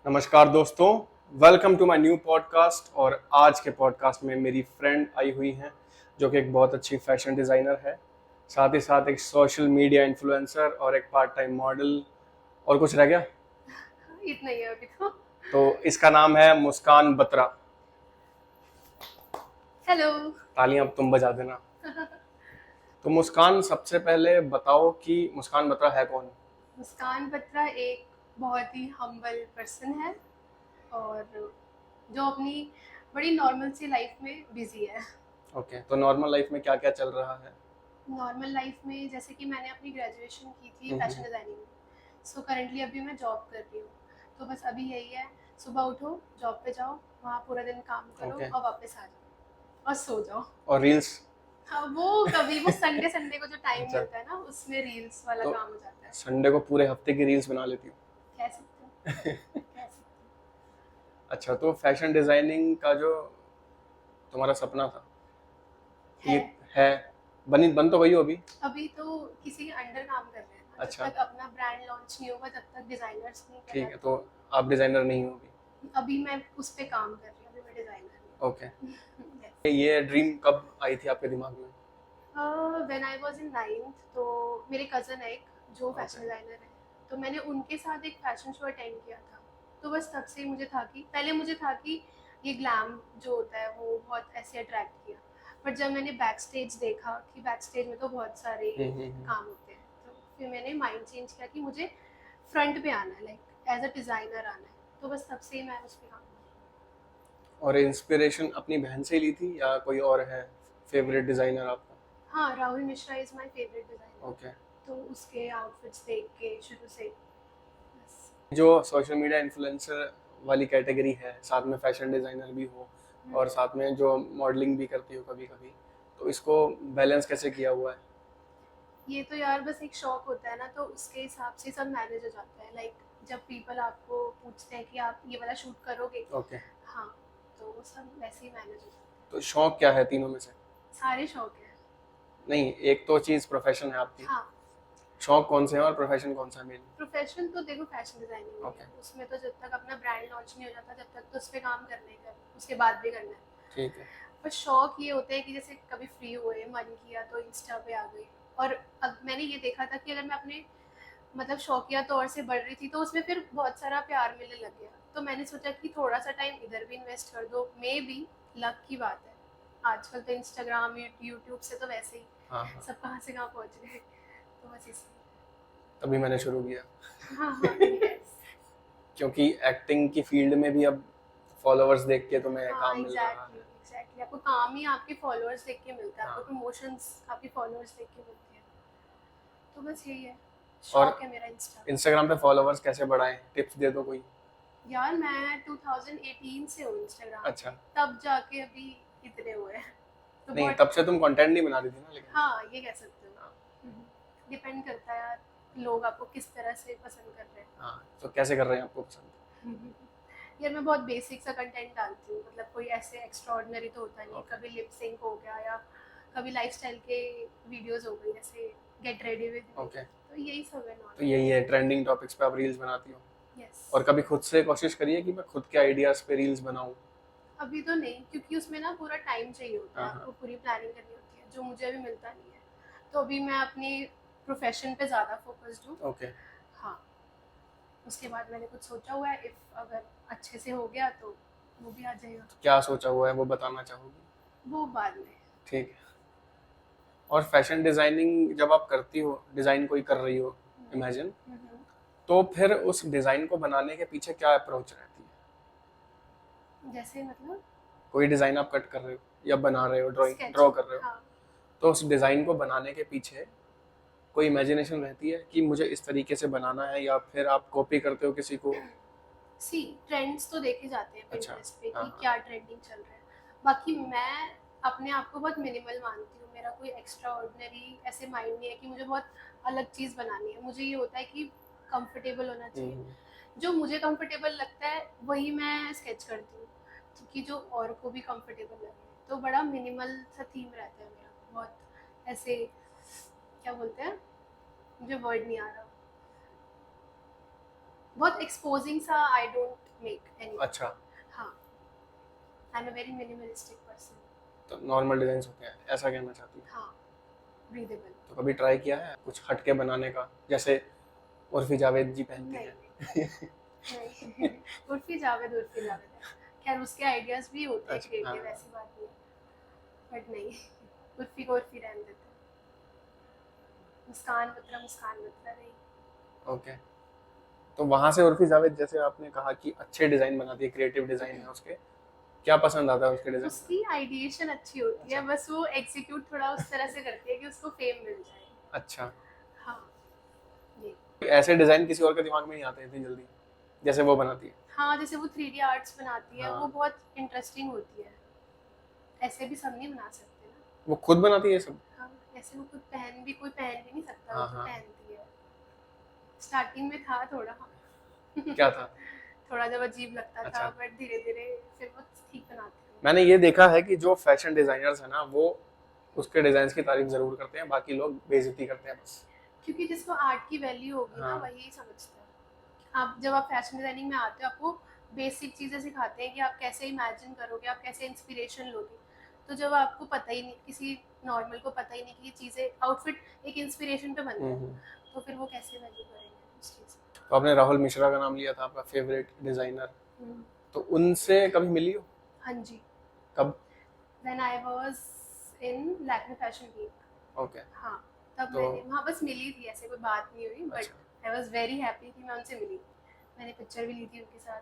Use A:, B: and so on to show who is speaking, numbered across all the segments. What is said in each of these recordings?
A: नमस्कार दोस्तों, welcome to my new podcast. और आज के पॉडकास्ट में मेरी फ्रेंड आई हुई हैं जो कि एक बहुत अच्छी फैशन डिज़ाइनर है, साथ ही साथ एक सोशल मीडिया इन्फ्लुएंसर और एक पार्ट टाइम मॉडल। और कुछ रह गया?
B: इतना ही है अभी तो।
A: इसका नाम है मुस्कान बत्रा।
B: हेलो।
A: तालियां अब तुम बजा देना। तो मुस्कान, सबसे पहले बताओ कि मुस्कान बत्रा है कौन?
B: मुस्कान बत्रा एक बहुत ही हम्बल पर्सन है और जो अपनी बड़ी नॉर्मल सी लाइफ में बिजी है।
A: ओके, तो नॉर्मल लाइफ में क्या क्या चल रहा है?
B: नॉर्मल लाइफ में जैसे कि मैंने अपनी ग्रेजुएशन की थी फैशन डिज़ाइनिंग में। सो करेंटली अभी मैं जॉब कर रही हूँ। तो बस अभी यही है, सुबह उठो, जॉब पे जाओ, वहाँ पूरा दिन काम करो
A: ओके।
B: और वापस आ जाओ और सो जाओ।
A: और रील्स?
B: हाँ, वो संडे संडे को जो टाइम
A: अच्छा,
B: मिलता है ना, उसमें रील्स वाला
A: तो
B: काम हो जाता है।
A: संडे को पूरे हफ्ते की रील्स बना लेती हूँ।
B: कह सकते हो, कह सकते
A: अच्छा, तो फैशन डिजाइनिंग का जो तुम्हारा सपना था,
B: हो। है।
A: ये है, बन तो गई हो अभी?
B: अभी तो किसी के अंडर काम कर रहे हैं ना, जब
A: अच्छा,
B: तक अपना ब्रांड लॉन्च नहीं होगा तब तक डिजाइनर्स नहीं
A: ठीक है।
B: कहलाते।
A: तो आप डिजाइनर नहीं हो अभी?
B: अभी मैं उस पे काम कर रही हूँ, अभी मैं डिजाइनर
A: ओके।
B: हूँ।
A: ये ड्रीम कब आई थी आपके दिमाग में?
B: When I was in 9th, तो मेरे कज़न है एक जो फैशन
A: ओके।
B: डिज़ाइनर है। तो मैंने उनके साथ एक फैशन शो अटेंड किया था। तो बस तब से मुझे था कि पहले मुझे था कि ये ग्लैम जो होता है वो बहुत ऐसे अट्रैक्ट किया। पर जब मैंने बैक स्टेज देखा कि बैक स्टेज में तो बहुत सारे
A: हम्म।
B: काम होते हैं, तो फिर मैंने माइंड चेंज किया कि मुझे फ्रंट पे आना है, लाइक एज अ डिज़ाइनर आना है। तो बस तब से ही मैं उस पर काम कर
A: और इंस्पिरेशन अपनी बहन से ली थी या कोई और है फेवरेट डिजाइनर आपका?
B: रही हूँ। हाँ, Rahul Mishra is my favourite designer.
A: Okay.
B: तो उसके आउटफिट्स देख के शुरू से बस।
A: जो सोशल मीडिया इन्फ्लुएंसर वाली कैटेगरी है, साथ में फैशन डिजाइनर भी हो और साथ में जो मॉडलिंग भी करती हो कभी कभी, तो इसको बैलेंस कैसे किया हुआ है?
B: ये तो यार बस एक शौक होता है ना, तो उसके हिसाब से सब मैनेज हो जाता है। लाइक जब पीपल आपको पूछते हैं कि आप ये वाला शूट करोगे,
A: ओके।
B: हाँ, तो वो सब वैसे ही मैनेज हो जाता
A: तो शौक क्या है तीनों में से?
B: है। सारे शौक हैं।
A: नहीं, एक तो चीज प्रोफेशन है आपकी।
B: हाँ,
A: शौक कौन से हैं और प्रोफेशन कौन सा है मेन?
B: प्रोफेशन तो देखो फैशन डिजाइनिंग में
A: ओके।
B: है, उसमें तो जब तक अपना ब्रांड लॉन्च नहीं हो जाता जब तक तो उस पर काम करने का, उसके बाद भी करना है।
A: ठीक है।
B: पर शौक ये होते हैं कि जैसे कभी फ्री हुए, मन किया तो इंस्टा पे आ गई। और अब मैंने ये देखा था कि अगर मैं अपने मतलब शौकिया तौर से बढ़ रही थी तो उसमें फिर बहुत सारा प्यार मिलने लग गया। तो मैंने सोचा कि थोड़ा सा टाइम इधर भी इन्वेस्ट कर दो, मे बी लक की बात है। आजकल तो इंस्टाग्राम यूट्यूब से तो वैसे ही
A: हाँ हाँ।
B: सब कहाँ से कहाँ पहुँच गए। तो बस इसलिए।
A: तभी मैंने शुरू किया।
B: हाँ हाँ, यस।
A: क्योंकि एक्टिंग की फील्ड में भी अब फॉलोअर्स देख के तुम्हें
B: हाँ,
A: काम मिल रहा
B: एग्जैक्टली
A: है।
B: एग्जैक्टली, आपको काम ही आपके फॉलोअर्स देख के मिलता है, आपको
A: हाँ।
B: प्रमोशंस आपके फॉलोअर्स देख के मिलती है। तो बस यही है,
A: और
B: शौक है मेरा इंस्टा।
A: इंस्टाग्राम पे फॉलोअर्स कैसे बढ़ाएं, टिप्स दे दो कोई।
B: यार मैं 2018 से हूँ इंस्टाग्राम
A: अच्छा।
B: पे, तब जाके अभी इतने हुए हैं। तो
A: नहीं,
B: बहुत।
A: तब से तुम कंटेंट नहीं बना रही थी ना, लेकिन।
B: हाँ, ये कह सकते
A: हाँ।
B: हो। डिपेंड करता है यार, लोग आपको किस तरह से पसंद कर रहे
A: हाँ, तो कैसे कर रहे हैं आपको पसंद?
B: हैं। यार मैं बहुत बेसिक सा कंटेंट डालती हूँ, मतलब कोई ऐसे एक्स्ट्रा ऑर्डिनरी तो होता नहीं है।
A: ओके।
B: कभी लिप सिंक हो गया या कभी लाइफस्टाइल के वीडियोस हो गई, जैसे get ready with me.
A: Okay.
B: तो यही सब है
A: तो
B: नॉर्मल।
A: यही है, ट्रेंडिंग टॉपिक्स पे आप रील्स बनाती हो?
B: यस।
A: और कभी खुद से कोशिश करिए कि मैं खुद के आइडियाज पे रील्स बनाऊं?
B: अभी तो नहीं, क्योंकि उसमें ना पूरा टाइम चाहिए होता है,
A: हाँ हाँ।
B: आपको पूरी प्लानिंग करनी होती है जो मुझे अभी मिलता नहीं है। तो अभी मैं अपनी प्रोफेशन पे ज़्यादा फोकस्ड हूँ।
A: ओके।
B: हाँ, उसके बाद मैंने कुछ सोचा हुआ है, इफ अगर अच्छे से हो गया तो वो भी आ जाएगा।
A: तो क्या सोचा हुआ है वो बताना चाहोगी?
B: वो बाद में।
A: ठीक है। और फैशन डिजाइनिंग जब आप करती हो, डिजाइन कोई कर रही हो, इमेजिन,
B: हम्म।
A: तो फिर उस डिजाइन को बनाने के पीछे क्या अप्रोच रहती है?
B: जैसे मतलब
A: कोई डिजाइन आप कट कर रहे हो या बना रहे हो, ड्राइंग ड्रॉ
B: स्केचिंग,
A: कर रहे हो,
B: हाँ।
A: तो उस डिजाइन को बनाने के पीछे कोई इमेजिनेशन रहती है कि मुझे इस तरीके से बनाना है, या फिर आप कॉपी करते हो किसी को?
B: सी ट्रेंड्स तो देखे जाते हैं
A: अच्छा।
B: पिंटरेस्ट पे
A: हाँ
B: कि
A: हाँ।
B: क्या ट्रेंडिंग चल रहा है। बाकी मैं अपने आप को बहुत मिनिमल मानती हूँ, मेरा कोई एक्स्ट्रा ऑर्डिनरी ऐसे माइंड नहीं है कि मुझे बहुत अलग चीज़ बनानी है। मुझे ये होता है कि कंफर्टेबल होना चाहिए।
A: हम्म।
B: जो मुझे कंफर्टेबल लगता है वही मैं स्केच करती हूँ, क्योंकि जो और को भी कंफर्टेबल लगे। तो बड़ा मिनिमल सा थीम रहता है मेरा, बहुत ऐसे, क्या बोलते हैं, मुझे वर्ड नहीं आ रहा, बहुत एक्सपोजिंग सा। I don't make any.
A: अच्छा,
B: हाँ, I'm a very minimalistic person.
A: तो नॉर्मल डिजाइन होते हैं, ऐसा कहना चाहती हूँ।
B: हाँ, breathable.
A: तो कभी ट्राई किया है कुछ हटके बनाने का, जैसे उर्फी जावेद जी पहनती
B: नहीं
A: हैं?
B: नहीं उर्फी जावेद है। खैर उसके आइडियाज भी होते हैं
A: अच्छा,
B: क्रिएटिव,
A: हाँ।
B: ऐसी बात नहीं है, बट नहीं उर्फी को उर्फी रहने देते हैं। मुस्कान बत्रा नहीं।
A: ओके, तो वहां से उर्फी जावेद, जैसे आपने कहा कि अच्छे डिजाइन बनाती है, क्रिएटिव डिजाइन है उसके, क्या पसंद आता है उसके डिजाइन?
B: उसकी आइडिएशन अच्छी होती है,
A: अच्छा।
B: बस वो एग्जीक्यूट थोड़ा उस तरह से करती है कि उसको फेम मिल जाए।
A: अच्छा,
B: हाँ, ये
A: ऐसे डिजाइन किसी और के दिमाग में नहीं आते इतनी जल्दी जैसे वो बनाती है।
B: हाँ, जैसे वो 3D आर्ट्स बनाती है,
A: हाँ।
B: वो बहुत इंटरेस्टिंग होती है। ऐसे भी सब नहीं बना सकते ना।
A: वो खुद बनाती है ये सब?
B: हाँ, ऐसे वो खुद कोई पहन भी नहीं सकता, वो
A: हाँ
B: तो
A: हाँ।
B: पहनती है। स्टार्टिंग में था थोड़ा
A: क्या था?
B: थोड़ा जब अजीब लगता था,
A: अच्छा,
B: बट धीरे धीरे फिर वो ठीक बनाती है।
A: मैंने ये देखा है कि जो फैशन डिजाइनर्स है ना, वो उसके डिजाइन की तारीफ जरूर करते हैं, बाकी लोग बेइज्जती करते हैं बस।
B: क्योंकि जिसको आर्ट की वैल्यू होगी ना,
A: हाँ।
B: वही समझता है। आप जब आप फैशन डिजाइनिंग में आते हो, आपको बेसिक चीज़ें सिखाते हैं कि आप कैसे इमेजिन करोगे, आप कैसे इंस्पिरेशन लोगे। तो जब आपको पता ही नहीं, किसी नॉर्मल को पता ही नहीं कि ये चीज़ें, आउटफिट एक इंस्पिरेशन पे बनता है,
A: हम्म।
B: तो फिर वो कैसे वैल्यू करेंगे उस चीज़ की।
A: तो आपने राहुल मिश्रा का नाम लिया था, आपका फेवरेट डिजाइनर,
B: हम्म,
A: तो उनसे कभी मिली हो?
B: हाँ जी,
A: कब?
B: When I was in Lakme fashion week.
A: Okay.
B: हाँ, तब
A: तो
B: मैंने वहाँ बस मिली थी, ऐसे कोई बात नहीं हुई, बट
A: अच्छा,
B: आई वाज वेरी हैप्पी कि मैं उनसे मिली। मैंने पिक्चर भी ली थी उनके साथ,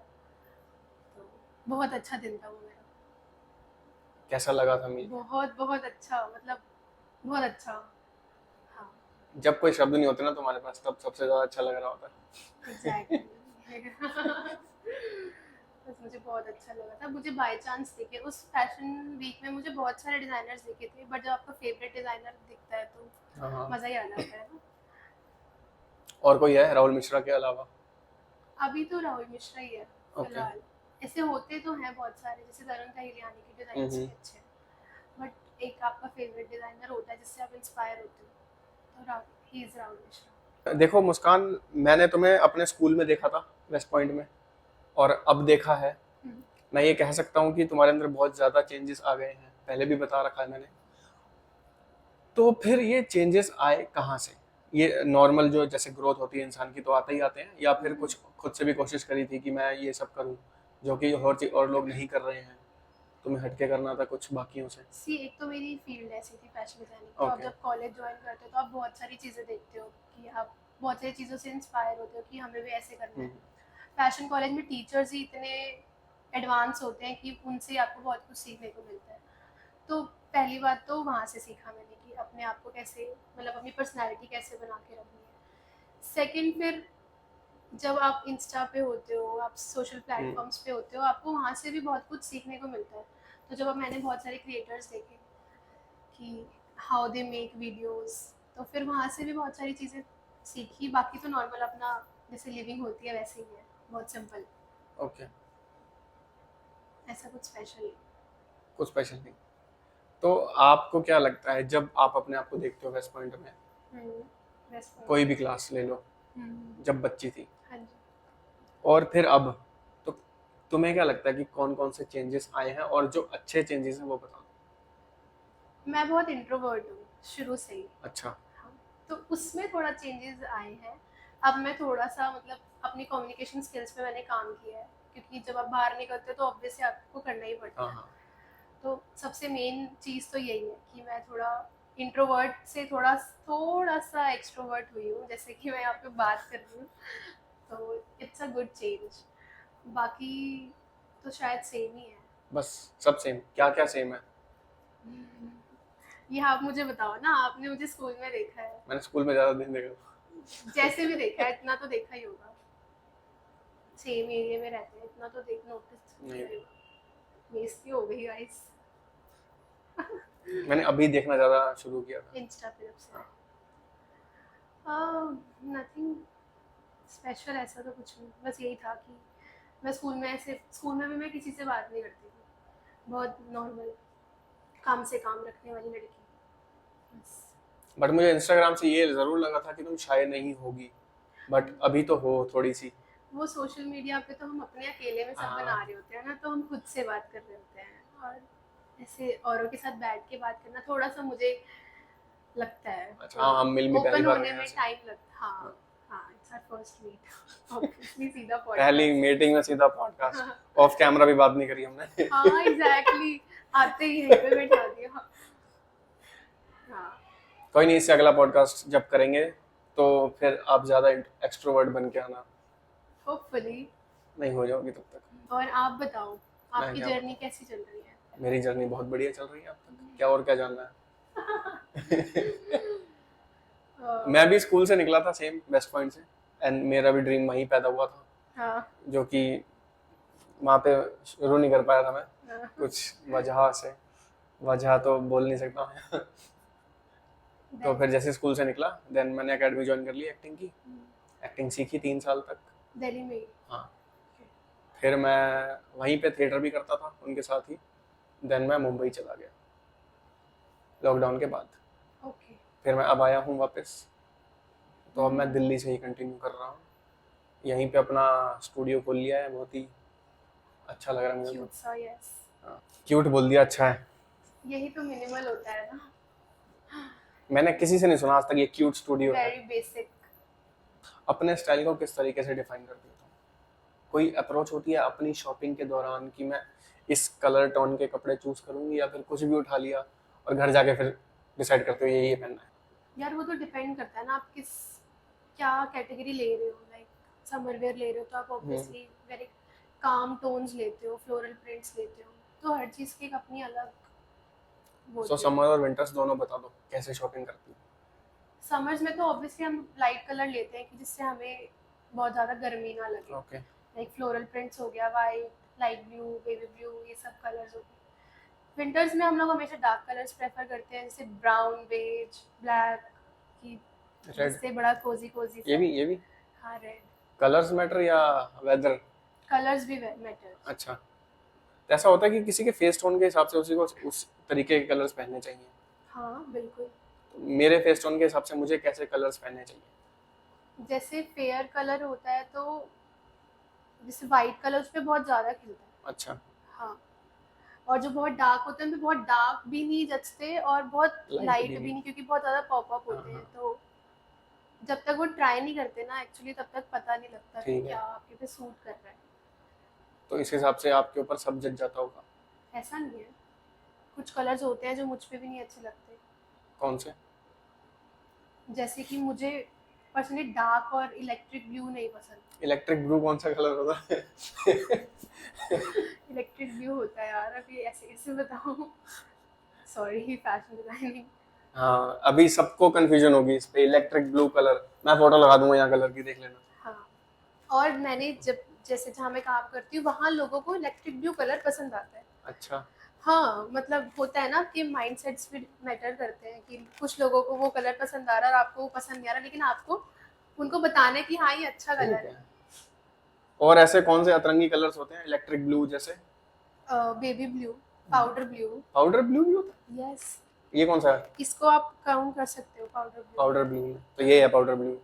B: तो बहुत अच्छा दिन था वो मेरा।
A: कैसा लगा था मिल?
B: बहुत बहुत अच्छा, मतलब बहुत अच्छा। हाँ,
A: जब कोई शब्द नहीं होते ना तुम्हारे पास, तब सबसे ज्यादा अच्छा लग रहा होता है।
B: एग्जैक्टली बस मुझे बहुत अच्छा लगा था। मुझे बाय चांस दिखे उस फैशन वीक में, मुझे बहुत सारे डिजाइनर्स दिखे थे, बट जब आपका फेवरेट डिजाइनर दिखता है तो
A: हाँ हाँ।
B: मज़ा ही आ जाता है ना।
A: और कोई है राहुल मिश्रा के अलावा?
B: अभी तो राहुल मिश्रा ही है
A: ओके।
B: फिलहाल। ऐसे होते तो हैं बहुत सारे, जैसे तरुण तहिलियानी के डिजाइन्स भी अच्छे हैं, बट एक आपका फेवरेट डिजाइनर होता है जिससे आप इंस्पायर होते हो, तो ही इज राहुल मिश्रा।
A: देखो मुस्कान, मैंने तुम्हें अपने स्कूल में देखा था, वेस्ट पॉइंट में, और अब देखा है। मैं ये कह सकता हूँ कि तुम्हारे अंदर बहुत ज्यादा चेंजेस आ गए हैं, पहले भी बता रखा है मैंने। तो फिर ये चेंजेस आए कहाँ से? ये नॉर्मल जो जैसे ग्रोथ होती है इंसान की, तो आते ही आते हैं, या फिर कुछ खुद से भी कोशिश करी थी कि मैं ये सब करूं जो कि और लोग नहीं कर रहे हैं, तुम्हें हटके करना था कुछ बाकियों से?
B: सी, एक तो मेरी फील्ड ऐसी थी फैशन डिजाइनिंग, तो आप
A: ओके।
B: जब कॉलेज ज्वाइन करते हो तो आप बहुत सारी चीज़ें देखते हो कि आप बहुत सारी चीज़ों से इंस्पायर होते हो कि हमें भी ऐसे करना है। फैशन कॉलेज में टीचर्स ही इतने एडवांस होते हैं कि उनसे आपको बहुत कुछ सीखने को मिलता है। तो पहली बात तो वहाँ से सीखा मैंने कि अपने आप को कैसे, मतलब अपनी पर्सनैलिटी कैसे बना के रखनी है। सेकेंड, फिर जब आप इंस्टा पे होते हो, आप सोशल प्लेटफॉर्म्स पे होते हो, आपको वहाँ से भी बहुत कुछ सीखने को मिलता है। तो जब मैंने बहुत सारे क्रिएटर्स देखे कि हाउ दे मेक वीडियोस, तो फिर वहाँ से भी बहुत सारी चीज़ें सीखी। बाकी तो नॉर्मल अपना जैसे लिविंग होती है वैसे ही है, बहुत सिंपल,
A: ओके।
B: ऐसा कुछ स्पेशल नहीं।
A: कुछ स्पेशल नहीं। तो आपको क्या लगता है, जब आप अपने आप को देखते हो वेस्ट पॉइंट में,
B: वैसे
A: कोई भी क्लास ले लो,
B: हम्म,
A: जब बच्ची थी
B: हाँ जी।
A: और फिर अब, तो तुम्हें क्या लगता है कि कौन कौन से चेंजेस आए हैं, और जो अच्छे चेंजेस हैं वो बताओ।
B: मैं बहुत इंट्रोवर्ट हूँ शुरू से ही।
A: अच्छा।
B: हाँ, तो उसमें थोड़ा चेंजेस आए हैं। अब मैं थोड़ा सा, मतलब अपनी कम्युनिकेशन स्किल्स पे मैंने काम किया है, क्योंकि जब आप बाहर निकलते हो तो ऑब्वियसली आपको करना ही पड़ता
A: हाँ
B: है।
A: हाँ।
B: तो सबसे मेन चीज़ तो यही है कि मैं थोड़ा इंट्रोवर्ट से थोड़ा थोड़ा सा एक्सट्रोवर्ट हुई हूँ, जैसे कि मैं यहाँ पे बात कर रही हूँ, तो इट्स अ गुड चेंज। बाकी तो शायद सेम ही है।
A: बस सब सेम? क्या क्या सेम है?
B: ये आप मुझे बताओ ना, आपने मुझे स्कूल में देखा है।
A: मैंने स्कूल में ज्यादा दिन देखा।
B: जैसे भी देखा है, इतना तो देखा ही होगा, सेम एरिया में रहते हैं, इतना तो देख नोटिस
A: नहीं,
B: किया ही होगा। बेइज्जती हो गई गाइस
A: मैंने अभी देखना ज्यादा शुरू किया था।
B: इंस्टा पे जब से।
A: हाँ।
B: नथिंग स्पेशल, ऐसा तो कुछ नहीं, बस यही था कि मैं स्कूल में भी मैं किसी से बात नहीं करती थी, बहुत नॉर्मल, काम से काम रखने वाली लड़की, बस।
A: बट मुझे इंस्टाग्राम से ये जरूर लगा था कि तुम शायद नहीं होगी, बट अभी तो हो थोड़ी सी।
B: वो सोशल मीडिया पे तो हम अपने अकेले में सब
A: हाँ।
B: बना रहे होते हैं ना, तो हम खुद से बात कर रहे होते हैं, और ऐसे औरों के साथ बैठ के बात करना थोड़ा सा मुझे लगता है
A: अच्छा, हाँ, हम मिल भी पहली
B: ओपन
A: बार
B: होने
A: रहे हैं
B: में
A: ऐसे।
B: टाइम लगता। हाँ हाँ, it's our first meet, obviously सीधा
A: पहली
B: पॉडकास्ट।
A: मीटिंग में सीधा पॉडकास्ट, ऑफ कैमरा भी बात नहीं करी हमने।
B: हाँ एग्जैक्टली, आते ही यहीं पे बैठा दिया। हाँ
A: कोई नहीं, इससे अगला पॉडकास्ट जब करेंगे तो फिर आप ज्यादा एक्सट्रोवर्ट बन के आना,
B: होपफुली।
A: नहीं हो जाओगी तब तक।
B: और आप बताओ,
A: मैं
B: आपकी
A: क्या
B: जर्नी
A: बताऊं,
B: कैसी चल रही है?
A: मेरी जर्नी बहुत बढ़िया चल रही है अब तक, क्या और क्या जानना है। मैं भी स्कूल से निकला था सेम वेस्ट पॉइंट से, एंड मेरा भी ड्रीम वहीं पैदा हुआ था,
B: हाँ
A: जो कि वहाँ पे शुरू नहीं कर पाया था मैं,
B: हाँ।
A: कुछ वजह से, वजह तो बोल नहीं सकता मैं। तो फिर जैसे स्कूल से निकला, देन मैंने एकेडमी ज्वाइन कर ली एक्टिंग की, एक्टिंग सीखी 3 साल तक।
B: दिल्ली में ही?
A: हाँ, फिर मैं वहीं पे थिएटर भी करता था उनके साथ ही, देन मैं मुंबई चला गया लॉकडाउन के बाद।
B: ओके।
A: फिर मैं अब आया हूँ वापस, तो अब मैं दिल्ली से ही कंटिन्यू कर रहा हूँ, यहीं पे अपना स्टूडियो खोल लिया है, बहुत ही अच्छा लग रहा है मुझे तो।
B: क्यूट सा, यस।
A: हाँ, क्यूट बोल दिया, अच्छा है।
B: यही तो मिनिमल होता है ना,
A: मैंने किसी से नहीं सुना आज तक ये क्यूट स्टूडियो है।
B: Very basic.
A: अपने स्टाइल को किस तरीके से डिफाइन करती हो? कोई अप्रोच होती है अपनी शॉपिंग के दौरान कि मैं इस कलर टोन के कपड़े चूज करूंगी, या फिर कुछ भी उठा लिया और घर जाके फिर डिसाइड करते हो ये पहनना है?
B: यार वो तो डिपेंड करता है ना, आप किस क्या कैटेगरी ले रहे हो। लाइक समर वेयर ले रहे हो तो आप ऑब्वियसली वेरी काम टोन्स लेते हो, फ्लोरल प्रिंट्स लेते हो, तो हर चीज़ की एक अपनी अलग वो
A: सो
B: होती है।
A: समर और विंटर्स दोनों बता दो कैसे शॉपिंग करती हो।
B: समर्स में तो ऑब्वियसली हम लाइट कलर लेते हैं कि जिससे हमें बहुत ज़्यादा गर्मी ना लगे।
A: ओके।
B: लाइक फ्लोरल प्रिंट्स हो गया, white, light blue, baby blue, ये सब कलर्स हो गए। विंटर्स में हम लोग हमेशा डार्क कलर्स प्रेफर करते हैं, जैसे ब्राउन, बेज, ब्लैक, की
A: रेड,
B: जिससे बड़ा कोजी कोजी
A: ये
B: सा।
A: भी, ये भी
B: हाँ रेड।
A: कलर्स मैटर या वेदर?
B: कलर्स भी मैटर।
A: अच्छा, तो ऐसा होता है कि किसी के फेस टोन के हिसाब से उसी को उस तरीके के कलर्स पहनने चाहिए?
B: हाँ बिल्कुल।
A: तो मेरे फेस टोन के हिसाब से मुझे कैसे कलर्स पहनने चाहिए?
B: जैसे फेयर कलर होता है तो जैसे वाइट कलर उस पर बहुत ज़्यादा खिलता है।
A: अच्छा,
B: हाँ, और जो बहुत डार्क होते हैं उनपे बहुत डार्क भी नहीं जचते और बहुत
A: लाइट
B: लाइट भी
A: भी।
B: नहीं, क्योंकि बहुत ज़्यादा पॉप अप
A: हाँ
B: होते हैं।
A: हाँ,
B: तो जब तक वो ट्राई नहीं करते ना एक्चुअली, तब तक पता नहीं लगता कि
A: ठीक
B: क्या
A: है।
B: आपके पे सूट कर रहा है।
A: तो इस हिसाब से आपके ऊपर सब जच जाता होगा।
B: ऐसा नहीं है, कुछ कलर्स होते हैं जो मुझ पे भी नहीं अच्छे लगते।
A: कौन से?
B: जैसे कि मुझे पर्सनली डार्क और इलेक्ट्रिक ब्लू नहीं पसंद।
A: इलेक्ट्रिक ब्लू कौन सा कलर होता है?
B: इलेक्ट्रिक ब्लू होता है यार, अभी ऐसे ऐसे बताऊं। Sorry fashion designing.
A: हाँ, अभी सबको कंफ्यूजन होगी इस पे, इलेक्ट्रिक ब्लू कलर, मैं फोटो लगा दूंगा यहाँ कलर की, देख लेना।
B: हाँ, और मैंने जब जैसे जहाँ मैं काम करती हूँ वहाँ लोगों को इलेक्ट्रिक ब्लू कलर पसंद आता है।
A: अच्छा,
B: हाँ मतलब होता है ना कि माइंडसेट्स भी मैटर करते हैं, कि कुछ लोगों को वो कलर पसंद आ रहा है और आपको वो पसंद नहीं आ रहा, लेकिन आपको उनको बताना है कि हाँ ये अच्छा कलर
A: ठीक
B: है।
A: है। और ऐसे कौन से अतरंगी कलर्स होते हैं इलेक्ट्रिक ब्लू जैसे?
B: Baby blue, powder blue.
A: Powder blue भी होता
B: यस,
A: है? ये कौन सा है?
B: इसको आप काउंट कर सकते हो पाउडर ब्लू।
A: पाउडर ब्लू में तो ये है पाउडर ब्लू,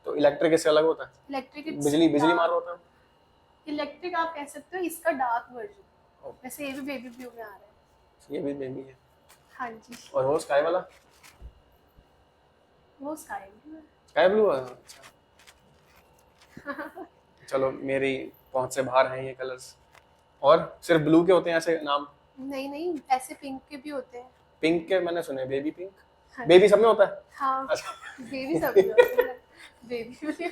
A: तो इलेक्ट्रिक इससे अलग होता है?
B: इलेक्ट्रिक इट्स
A: बिजली बिजली मार होता है?
B: इलेक्ट्रिक आप कह सकते हो इसका डार्क वर्जन। वैसे ये भी बेबी ब्लू में आ रहा है।
A: ये भी बेबी है।
B: हाँ जी,
A: और वो स्काई वाला?
B: वो स्काई ब्लू है।
A: स्काई ब्लू है, अच्छा। चलो, मेरी पहुंच से बाहर हैं ये कलर्स। और सिर्फ ब्लू के होते हैं ऐसे नाम?
B: नहीं नहीं, ऐसे पिंक के भी होते हैं।
A: पिंक के मैंने सुने, बेबी पिंक।
B: हाँ
A: बेबी सब में होता है?
B: हाँ,
A: अच्छा।
B: बेबी सब में होता है। बेबी,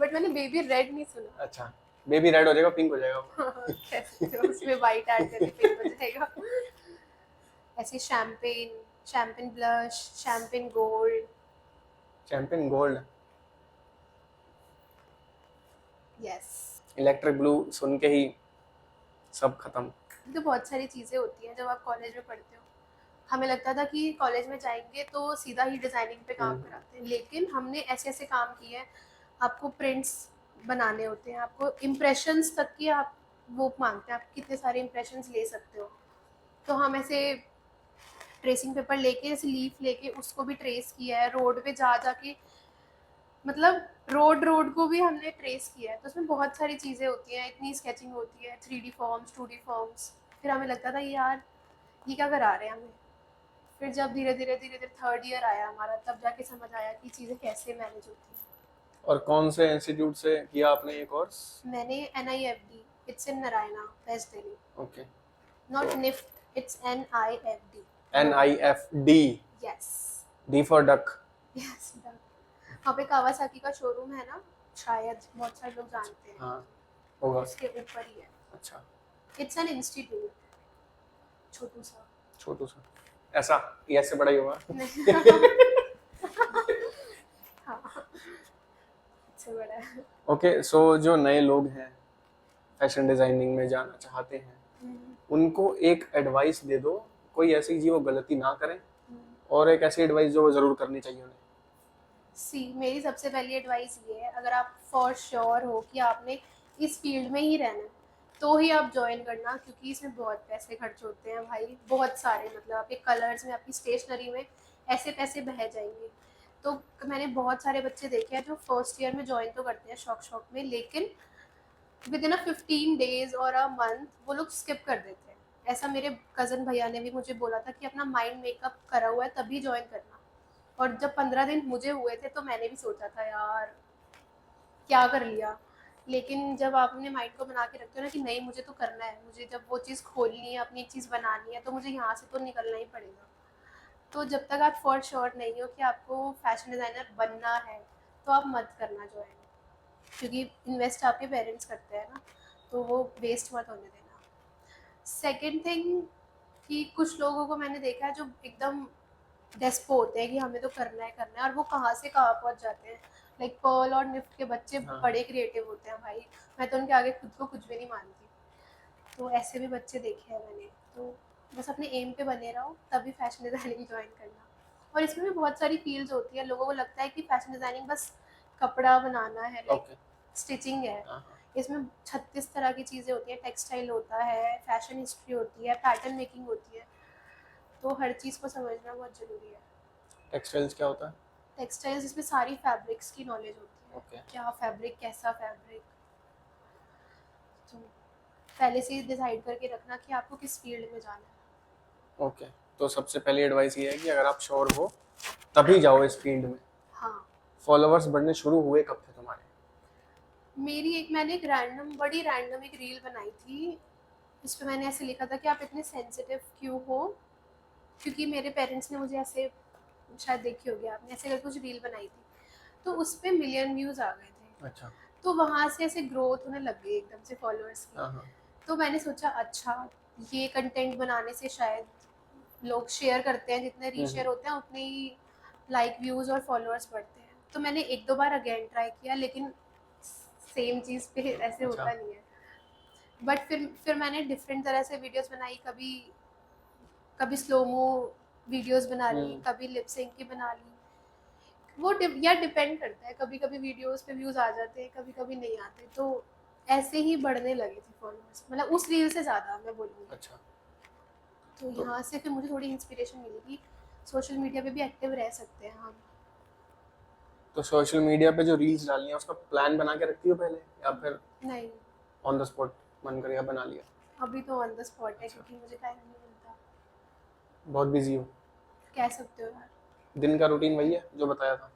B: बट मैंने बेबी रेड नहीं सुना।
A: अच्छा, बेबी रेड हो जाएगा, पिंक हो जाएगा वो।
B: कह सकते हो, उसमें वाइट ऐड करके पिंक हो जाएगा। ऐसे champagne, champagne blush, champagne gold.
A: Champion gold.
B: Yes,
A: electric blue सुन के ही सब खत्म।
B: तो बहुत सारी चीज़ें होती हैं जब आप कॉलेज में पढ़ते हो। हमें लगता था कि कॉलेज में जाएंगे तो सीधा ही डिज़ाइनिंग पे काम कराते हैं, लेकिन हमने ऐसे ऐसे काम किए हैं। आपको प्रिंट्स बनाने होते हैं, आपको इम्प्रेशंस तक की आप वो मांगते हैं, आप कितने सारे इम्प्रेशंस ले सकते हो। तो हम ऐसे ट्रेसिंग पेपर लेके, जैसे लीफ लेके उसको भी ट्रेस किया है, रोड पे जा जाके मतलब रोड को भी हमने ट्रेस किया है, तो उसमें बहुत सारी चीज़ें होती हैं, इतनी स्केचिंग होती है, 3D फॉर्म्स, 2D फॉर्म्स। फिर हमें लगता था यार ये क्या करा रहे हैं हमें। फिर जब धीरे धीरे थर्ड ईयर आया हमारा, तब जाके समझ आया कि चीज़ें कैसे मैनेज होती हैं।
A: और कौन से इंस्टीट्यूट से किया आपने ये कोर्स?
B: मैंने NIFD, it's in Naraina, west Delhi.
A: Okay.
B: Not NIFT, it's NIFD।
A: NIFD।
B: Yes.
A: D for duck.
B: Yes. वहाँ पे कावासाकी का शोरूम है ना, शायद बहुत सारे लोग जानते हैं।
A: हाँ होगा।
B: उसके ऊपर ही है।
A: अच्छा।
B: इट्स एन इंस्टीट्यूट, छोटू सा।
A: छोटू सा ऐसा, ये ऐसे बड़ा ही होगा।
B: नहीं। हाँ, इससे बड़ा है।
A: ओके, सो जो नए लोग हैं फैशन डिजाइनिंग में जाना चाहते हैं, उनको एक एडवाइस दे दो, कोई ऐसी जी वो गलती ना करें, और एक ऐसी एडवाइस जो वो जरूर करनी चाहिए उन्हें।
B: मेरी सबसे पहली एडवाइस ये है, अगर आप फॉर श्योर हो कि आपने इस फील्ड में ही रहना है, तो ही आप ज्वाइन करना, क्योंकि इसमें बहुत पैसे खर्च होते हैं भाई, बहुत सारे। मतलब आपके कलर्स में, आपकी स्टेशनरी में ऐसे पैसे बह जाएंगे। तो मैंने बहुत सारे बच्चे देखे हैं जो फर्स्ट ईयर में ज्वाइन तो करते हैं शौक में, लेकिन विद इन 15 days और अ मंथ वो लोग स्किप कर देते हैं। ऐसा मेरे कज़न भैया ने भी मुझे बोला था कि अपना माइंड मेकअप करा हुआ है तभी ज्वाइन करना। और जब 15 दिन मुझे हुए थे तो मैंने भी सोचा था यार क्या कर लिया। लेकिन जब आप अपने माइंड को बना के रखते हो ना कि नहीं मुझे तो करना है, मुझे जब वो चीज़ खोलनी है, अपनी चीज़ बनानी है, तो मुझे यहाँ से तो निकलना ही पड़ेगा। तो जब तक आप फॉर श्योर नहीं हो कि आपको फैशन डिज़ाइनर बनना है, तो आप मत करना ज्वाइन, क्योंकि इन्वेस्ट आपके पेरेंट्स करते हैं ना, तो वो वेस्ट मत होने देना। सेकंड थिंग, कि कुछ लोगों को मैंने देखा है जो एकदम डेस्पो होते हैं कि हमें तो करना है, और वो कहाँ से कहाँ पहुँच जाते हैं। लाइक पर्ल और निफ्ट के बच्चे
A: हाँ।
B: बड़े क्रिएटिव होते हैं भाई, मैं तो उनके आगे खुद को कुछ भी नहीं मानती। तो ऐसे भी बच्चे देखे हैं मैंने। तो बस अपने एम पे बने रहो, तभी फैशन डिज़ाइनिंग ज्वाइन करना। और इसमें भी बहुत सारी फील्ड्स होती है, लोगों को लगता है कि फैशन डिज़ाइनिंग बस कपड़ा बनाना है, लाइक
A: ओके।
B: स्टिचिंग है।
A: हाँ हाँ।
B: इसमें 36 तरह की चीज़ें होती हैं, टेक्सटाइल होता है, फैशन हिस्ट्री होती है, पैटर्न मेकिंग होती है। तो हर चीज़ को समझना बहुत ज़रूरी है।
A: टेक्सटाइल्स क्या होता है?
B: टेक्सटाइल्स, इसमें सारी फैब्रिक्स की नॉलेज होती है।
A: ओके।
B: क्या फैब्रिक, कैसा फैब्रिक। तो पहले से ही डिसाइड करके रखना कि आपको किस फील्ड में जाना है।
A: ओके, तो सबसे पहली एडवाइस ये है कि अगर आप श्योर हो तभी जाओ इस फील्ड में।
B: हाँ।
A: फॉलोअर्स बढ़ने शुरू हुए कब थे तुम्हारे?
B: मैंने बड़ी रैंडम एक रील बनाई थी। उस पे मैंने ऐसे लिखा था कि आप इतने सेंसिटिव क्यों हो, क्योंकि मेरे पेरेंट्स ने मुझे ऐसे, शायद देखी होगी आपने, ऐसे करके कुछ रील बनाई थी। तो उस पे मिलियन व्यूज आ गए थे।
A: अच्छा।
B: तो वहाँ से ऐसे ग्रोथ होने लग गई एकदम से फॉलोअर्स की।
A: हाँ हाँ।
B: तो मैंने सोचा अच्छा, ये कंटेंट बनाने से शायद लोग शेयर करते हैं, जितने रीशेयर होते हैं उतने ही लाइक व्यूज और फॉलोअर्स बढ़ते हैं। तो मैंने एक दो बार अगेन ट्राई किया, लेकिन सेम चीज़ पे ऐसे
A: अच्छा।
B: होता नहीं है। बट फिर मैंने डिफरेंट तरह से वीडियोस बनाई, कभी कभी स्लोमो वीडियोस बना ली, कभी लिप सिंक की बना ली। वो डिपेंड करता है, कभी कभी वीडियोस पे व्यूज आ जाते हैं, कभी कभी नहीं आते। तो ऐसे ही बढ़ने लगे थे फॉलोअर्स, मतलब उस रील से ज़्यादा मैं बोलूँगी।
A: अच्छा।
B: तो यहाँ से फिर मुझे थोड़ी इंस्पिरेशन मिली कि सोशल मीडिया पे भी एक्टिव रह सकते हैं हम।
A: तो सोशल मीडिया पे जो रील्स डालनी है उसका प्लान बना के रखती हो पहले, या फिर
B: नहीं,
A: ऑन द स्पॉट मन कर बना लिया?
B: अभी तो ऑन द स्पॉट है,
A: अच्छा।
B: क्योंकि मुझे टाइम नहीं मिलता।
A: बहुत बिजी हो?
B: कह सकते हो यार।
A: दिन का रूटीन वही है जो बताया था?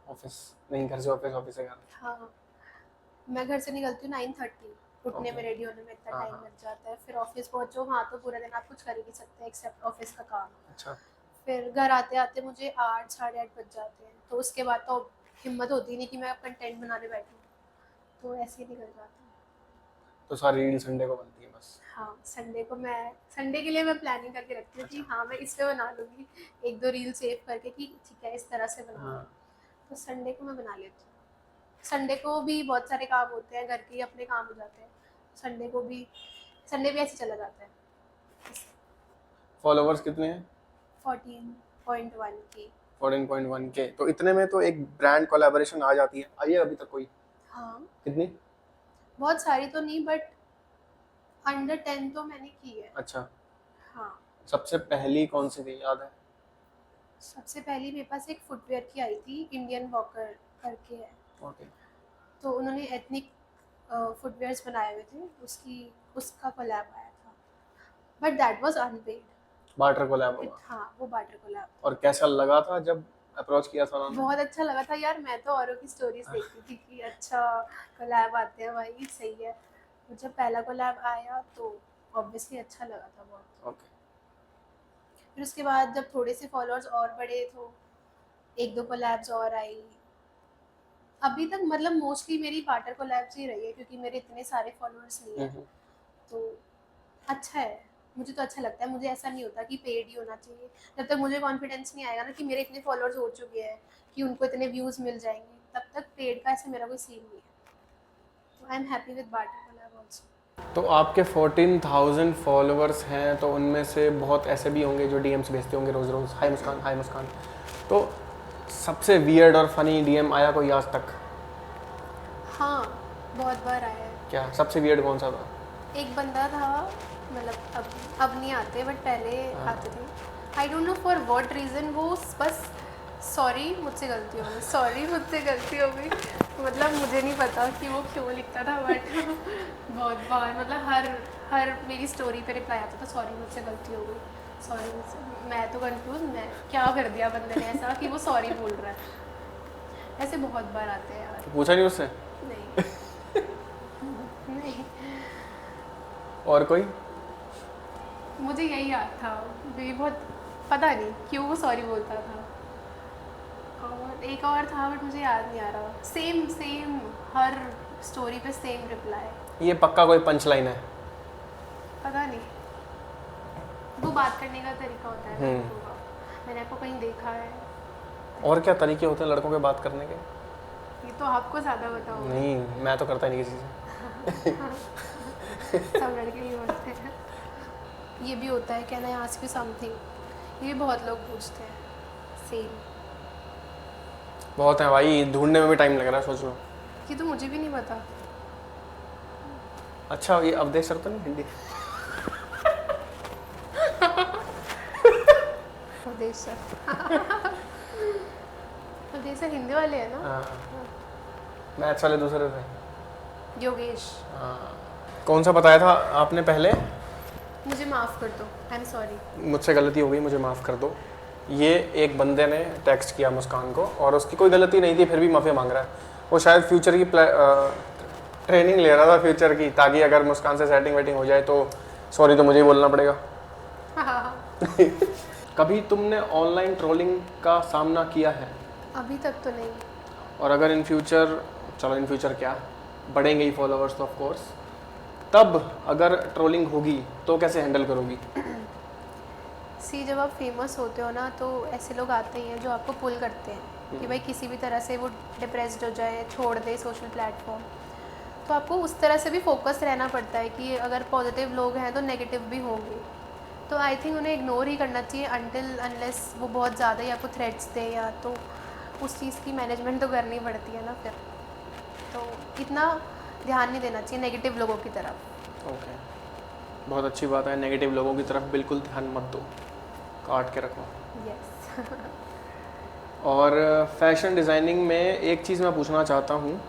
A: ऑफिस नहीं, घर से ऑफिस, ऑफिस से घर।
B: हाँ, मैं घर से निकलती हूँ 9:30, उठने
A: ओके।
B: में, रेडी होने में इतना
A: हाँ
B: टाइम
A: हाँ।
B: लग जाता है। फिर ऑफिस पहुँचो, वहाँ तो पूरा दिन आप कुछ कर ही नहीं सकते एक्सेप्ट ऑफिस का काम।
A: अच्छा।
B: फिर घर आते आते मुझे 8 साढ़े 8 बज जाते हैं। तो उसके बाद तो हिम्मत होती नहीं कि मैं कंटेंट बनाने बैठूँ। तो ऐसे ही निकल जाता है।
A: तो सारी रील संडे को बनती है बस?
B: हाँ, संडे के लिए मैं प्लानिंग करके रखती हूँ कि
A: अच्छा।
B: हाँ मैं इस पे बना लूँगी, एक दो रील सेव करके कि ठीक है इस तरह से बनाऊँगी।
A: हाँ।
B: तो संडे को मैं बना लेती हूँ। संडे को भी बहुत सारे काम होते हैं, घर के ही अपने काम हो जाते हैं। संडे भी ऐसे चला जाता है।
A: फॉलोअर्स कितने हैं?
B: 14.1 के।
A: 14.1 के। तो इतने में तो एक ब्रांड कोलैबोरेशन आ जाती है, आई है अभी तक कोई?
B: हाँ,
A: कितनी?
B: बहुत सारी तो नहीं, बट अंडर 10 तो मैंने की है।
A: अच्छा।
B: हाँ,
A: सबसे पहली कौन सी थी, याद है?
B: सबसे पहली मेरे पास एक फुटवेयर की आई थी, इंडियन वॉकर करके है।
A: ओके।
B: तो उन्होंने एथनिक फुटवेयर्स बनाए हुए थे, उसका कोलैब आया था, but that was unpaid.
A: Barter collab होगा।
B: हाँ, वो बार्टर कोलैब।
A: और कैसा लगा था जब अप्रोच किया था उन्होंने?
B: बहुत अच्छा लगा था यार, मैं तो औरों की स्टोरीज देखती थी कि अच्छा कोलैब आते हैं भाई, सही है। तो जब पहला कोलैब आया तो ऑब्वियसली अच्छा लगा था बहुत।
A: ओके।
B: फिर उसके बाद जब थोड़े से फॉलोअर्स और बढ़े तो एक दो कोलैब्स और आई। अभी तक मतलब मोस्टली मेरी बार्टर कोलैब्स ही रही है, क्योंकि मेरे इतने सारे फॉलोअर्स नहीं है। तो अच्छा है, मुझे तो अच्छा लगता है। मुझे ऐसा नहीं होता कि पेड ही होना चाहिए। जब तक मुझे कॉन्फिडेंस नहीं आएगा ना कि मेरे इतने फॉलोअर्स हो चुके हैं कि उनको इतने व्यूज मिल जाएंगे, तब तक पेड का ऐसे मेरा कोई सीन नहीं है। तो I am happy with barter collab also.
A: तो आपके 14,000 फॉलोअर्स हैं, तो उनमें से बहुत ऐसे भी होंगे जो डीएम्स भेजते होंगे रोज़ रोज़, हाय मुस्कान हाय मुस्कान। तो सबसे वियर्ड और फनी डीएम आया कोई आज तक?
B: हाँ, बहुत बार आया है।
A: क्या सबसे वियर्ड कौन सा था?
B: एक बंदा था, मतलब अब नहीं आते बट पहले आते थे। I don't know for what reason, वो बस सॉरी मुझसे गलती हो गई, सॉरी मुझसे गलती हो गई, मतलब मुझे नहीं पता कि वो क्यों लिखता था, बट बहुत बार मतलब हर मेरी स्टोरी पे रिप्लाई आता था, सॉरी मुझसे गलती हो गई, सॉरी मुझसे। मैं तो कंफ्यूज, मैं क्या कर दिया बंदे ने ऐसा कि वो सॉरी बोल रहा है। ऐसे बहुत बार आते हैं यार।
A: पूछा नहीं उससे?
B: नहीं नहीं,
A: और कोई?
B: मुझे यही याद था, ये बहुत पता नहीं क्यों वो सॉरी बोलता था। और एक और था बट मुझे याद नहीं आ रहा। सेम सेम हर स्टोरी पे सेम रिप्लाई।
A: ये पक्का कोई पंच लाइन है।
B: पता नहीं, वो बात करने का तरीका होता है लड़कों का। मैंने आपको कहीं देखा है।
A: और क्या तरीके होते हैं लड़कों के बात करने के?
B: ये तो आपको ज़्यादा बताओ।
A: नहीं, मैं तो करता ही नहीं किसी से।
B: सब लड़के ही होते हैं। ये भी होता है, can I ask you something, ये भी बहुत लोग पूछते हैं। सेम।
A: बहुत है भाई, ढूंढने में भी टाइम लग रहा है, सोच लो।
B: ये तो मुझे भी नहीं पता।
A: अच्छा, ये अवधेश सर तो नहीं हिंदी?
B: अवधेश सर। अवधेश सर हिंदी वाले हैं ना?
A: हाँ, मैथ्स वाले दूसरे थे।
B: योगेश।
A: हाँ। कौन सा बताया था आपने पहले?
B: मुझे माफ़ कर दो, आई एम सॉरी।
A: मुझसे गलती हो गई, मुझे माफ़ कर दो। ये एक बंदे ने टेक्स्ट किया मुस्कान को, और उसकी कोई गलती नहीं थी, फिर भी माफ़ी मांग रहा है। वो शायद फ्यूचर की ट्रेनिंग ले रहा था फ्यूचर की, ताकि अगर मुस्कान से सेटिंग वेटिंग हो जाए तो सॉरी तो मुझे ही बोलना पड़ेगा। कभी तुमने ऑनलाइन ट्रोलिंग का सामना किया है?
B: अभी तक तो नहीं।
A: और अगर इन फ्यूचर, चलो इन फ्यूचर क्या, बढ़ेंगे ही फॉलोअर्स तो ऑफ कोर्स, तब अगर ट्रोलिंग होगी तो कैसे हैंडल करोगी?
B: सी, जब आप फेमस होते हो ना तो ऐसे लोग आते ही हैं जो आपको पुल करते हैं कि भाई किसी भी तरह से वो डिप्रेस्ड हो जाए, छोड़ दे सोशल प्लेटफॉर्म। तो आपको उस तरह से भी फोकस रहना पड़ता है कि अगर पॉजिटिव लोग हैं तो नेगेटिव भी होंगे। तो आई थिंक उन्हें इग्नोर ही करना चाहिए अनटिल अनलेस वो बहुत ज़्यादा ही आपको थ्रेट्स दे, या तो उस चीज़ की मैनेजमेंट तो करनी पड़ती है ना फिर। तो इतना ध्यान नहीं देना चाहिए नेगेटिव लोगों की तरफ।
A: ओके, बहुत अच्छी बात है। नेगेटिव लोगों की तरफ बिल्कुल ध्यान मत दो, काट के रखो।
B: यस।
A: और फैशन डिज़ाइनिंग में एक चीज़ मैं पूछना चाहता हूँ,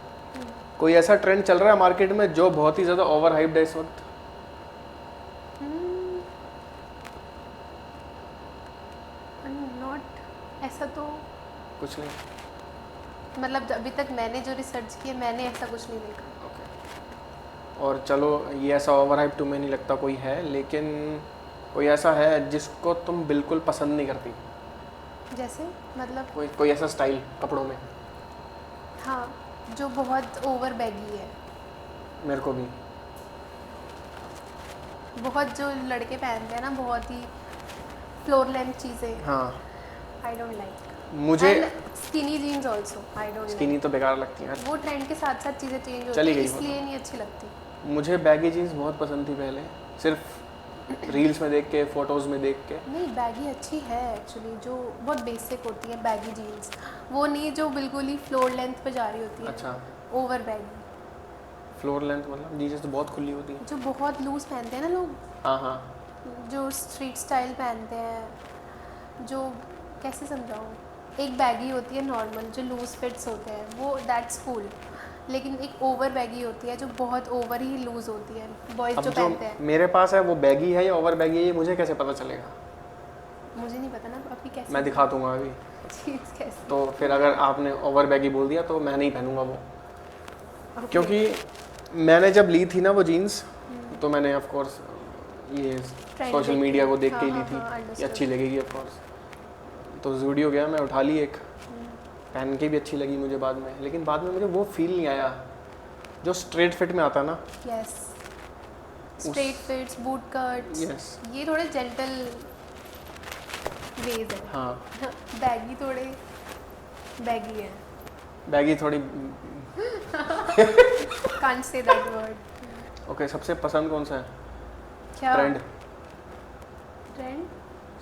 A: कोई ऐसा ट्रेंड चल रहा है मार्केट में जो बहुत ही ज़्यादा ओवर हाइप्ड है इस वक्त?
B: नॉट, ऐसा तो
A: कुछ नहीं?
B: मतलब अभी तक मैंने जो रिसर्च किया मैंने ऐसा कुछ नहीं देखा।
A: ओके। और चलो, ये ऐसा ओवर हाइप तुम्हें नहीं लगता कोई है, लेकिन कोई ऐसा है जिसको तुम बिल्कुल पसंद नहीं करती?
B: जैसे मतलब?
A: कोई ऐसा स्टाइल कपड़ों में?
B: हाँ, जो बहुत ओवर बैगी है।
A: मेरे को भी।
B: बहुत जो लड़के पहनते हैं ना, बहुत ही फ्लोर लेंथ चीज़ें।
A: हाँ,
B: आई डोंट लाइक।
A: मुझे
B: skinny jeans also I don't
A: skinny
B: like.
A: तो बेकार लगती हैं।
B: वो ट्रेंड के साथ साथ चीज़ें चेंज होती
A: चली
B: हैं,
A: गई
B: इसलिए नहीं अच्छी लगती।
A: मुझे बैगी जीन्स बहुत पसंद थी पहले, सिर्फ रील्स में देख के, फोटोज़ में देख के।
B: नहीं, बैगी अच्छी है एक्चुअली, जो बहुत बेसिक होती है बैगी जीन्स, वो नहीं जो बिल्कुल ही फ्लोर लेंथ पे जा रही होती है।
A: अच्छा,
B: ओवर बैगी।
A: फ्लोर लेंथ मतलब जीन्स तो बहुत खुली होती है।
B: जो बहुत लूज पहनते हैं ना लोग,
A: हाँ हाँ।
B: जो स्ट्रीट स्टाइल पहनते हैं, जो कैसे समझाऊँ, एक बैगी होती है नॉर्मल जो लूज फिट्स होते हैं, वो दैट्स कूल, लेकिन एक ओवर बैगी होती है जो बहुत ओवर ही लूज होती है, बॉयज़
A: अब
B: जो
A: जो
B: पहनते हैं।
A: मेरे पास है वो बैगी है या ओवर बैगी है, ये मुझे कैसे पता चलेगा?
B: मुझे नहीं पता ना अभी कैसे
A: मैं दिखा दूंगा अभी।
B: चीज़ कैसे।
A: तो फिर अगर आपने ओवर बैगी बोल दिया तो मैं नहीं पहनूंगा वो,
B: Okay.
A: क्योंकि मैंने जब ली थी ना वो जीन्स, तो मैंने ऑफ कोर्स ये
B: Trend
A: सोशल
B: देख
A: मीडिया
B: के।
A: को देख के ही
B: हाँ,
A: ली
B: हाँ,
A: थी
B: हाँ,
A: ये
B: understood.
A: अच्छी लगेगी ऑफ कोर्स। तो ज़ूडियो गया, मैं उठा ली एक, पहन के भी अच्छी लगी मुझे बाद में, लेकिन बाद में मुझे वो फील नहीं आया जो स्ट्रेट फिट में आता ना।
B: Yes, straight fits, boot cuts,
A: Yes.
B: ये थोड़े जेंटल वेज है।
A: हाँ,
B: बैगी थोड़े बैगी है,
A: बैगी थोड़ी।
B: Can't say that word.
A: Okay, सबसे पसंद कौन सा है?
B: क्या
A: ट्रेंड
B: ट्रेंड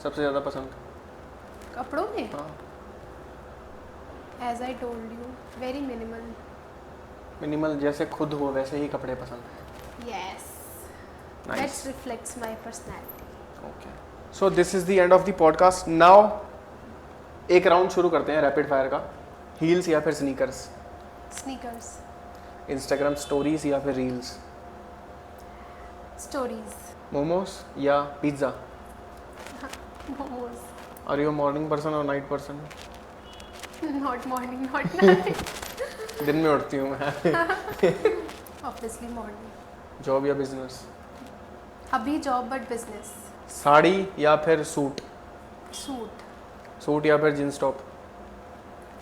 A: सबसे ज़्यादा पसंद?
B: कपड़ों में?
A: हाँ,
B: as I told you, very minimal.
A: Minimal जैसे खुद हो वैसे ही कपड़े पसंद है।
B: Yes,
A: nice.
B: That's reflects my personality.
A: Okay, so this is the end of the podcast. Now एक राउंड शुरू करते हैं रैपिड फायर का। हील्स या फिर स्नीकर्स?
B: स्नीकर्स।
A: इंस्टाग्राम स्टोरीज या फिर रील्स?
B: स्टोरीज।
A: मोमोज या pizza?
B: Momos.
A: Are you morning person और night person?
B: Not morning not night.
A: दिन में उठती हूँ मैं।
B: Obviously morning.
A: जॉब या बिजनेस?
B: अभी जॉब बट बिजनेस।
A: साड़ी या फिर सूट?
B: सूट।
A: सूट या फिर jeans top?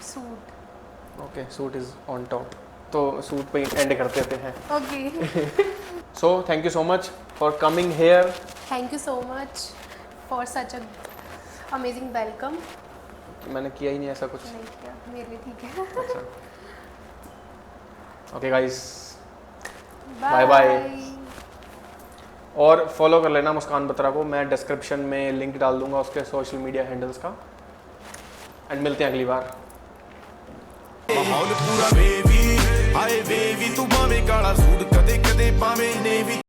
B: Suit.
A: Okay, suit is on top, तो सूट पे एंड करते हैं।
B: Okay.
A: So thank you so much for coming here.
B: Thank you so much for such a amazing welcome.
A: मैंने किया ही नहीं ऐसा कुछ।
B: नहीं किया, मेरे लिए ठीक है।
A: अच्छा, ओके गाइस, बाय बाय। और फॉलो कर लेना मुस्कान बत्रा को, मैं डिस्क्रिप्शन में लिंक डाल दूंगा उसके सोशल मीडिया हैंडल्स का। एंड मिलते हैं अगली बार।
C: माहौल पूरा बेबी, हाय बेबी तू भाਵੇਂ ਕਾਲਾ ਸੂਟ ਕਦੇ ਕਦੇ ਪਾਵੇਂ ਨੇਵੀ।